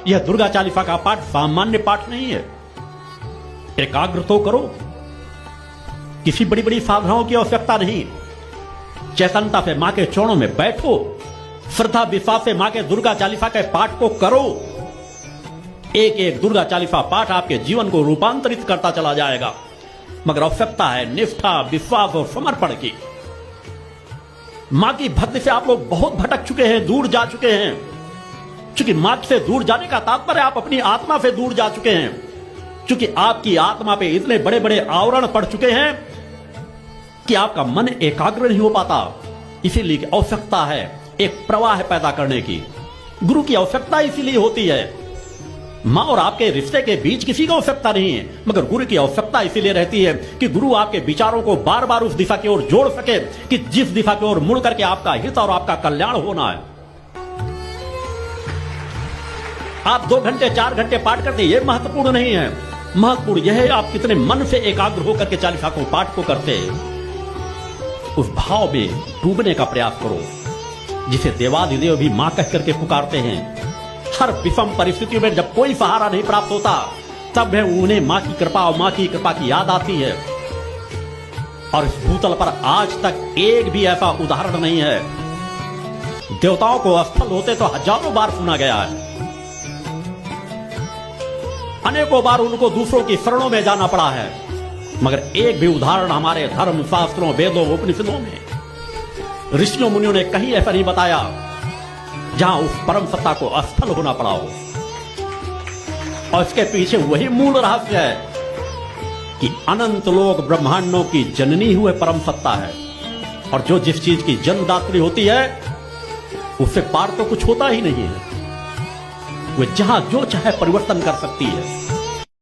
यह दुर्गा चालीसा का पाठ सामान्य पाठ नहीं है। एकाग्र तो करो, किसी बड़ी बड़ी साधनाओं की आवश्यकता नहीं। चैतन्यता से मां के चरणों में बैठो, श्रद्धा विश्वास से मां के दुर्गा चालीसा के पाठ को करो। एक एक दुर्गा चालीसा पाठ आपके जीवन को रूपांतरित करता चला जाएगा। मगर आवश्यकता है निष्ठा, विश्वास और समर्पण की। मां की भक्ति से आप लोग बहुत भटक चुके हैं, दूर जा चुके हैं। क्योंकि मां से दूर जाने का तात्पर्य आप अपनी आत्मा से दूर जा चुके हैं। क्योंकि आपकी आत्मा पे इतने बड़े बड़े आवरण पड़ चुके हैं कि आपका मन एकाग्र नहीं हो पाता। इसीलिए आवश्यकता है एक प्रवाह पैदा करने की। गुरु की आवश्यकता इसीलिए होती है। मां और आपके रिश्ते के बीच किसी की आवश्यकता नहीं है, मगर गुरु की आवश्यकता इसीलिए रहती है कि गुरु आपके विचारों को बार बार उस दिशा की ओर जोड़ सके कि जिस दिशा की ओर मुड़ करके आपका हित और आपका कल्याण होना है। आप 2 घंटे 4 घंटे पाठ करते, यह महत्वपूर्ण नहीं है। महत्वपूर्ण यह है आप कितने मन से एकाग्र होकर के चालीसा को पाठ को करते हैं। उस भाव में डूबने का प्रयास करो जिसे देवादिदेव भी मां कह करके पुकारते हैं। हर विषम परिस्थितियों में जब कोई सहारा नहीं प्राप्त होता, तब उन्हें मां की कृपा और मां की कृपा की याद आती है। और इस भूतल पर आज तक एक भी ऐसा उदाहरण नहीं है। देवताओं को असफल होते तो हजारों बार सुना गया है। अनेकों बार उनको दूसरों की शरणों में जाना पड़ा है, मगर एक भी उदाहरण हमारे धर्म शास्त्रों, वेदों, उपनिषदों में, ऋषियों मुनियों ने कहीं ऐसा नहीं बताया जहां उस परम सत्ता को असफल होना पड़ा हो। और इसके पीछे वही मूल रहस्य है कि अनंत लोक ब्रह्मांडों की जननी हुए परम सत्ता है। और जो जिस चीज की जन्मदात्री होती है उससे पार तो कुछ होता ही नहीं है। वह जहां जो चाहे परिवर्तन कर सकती है।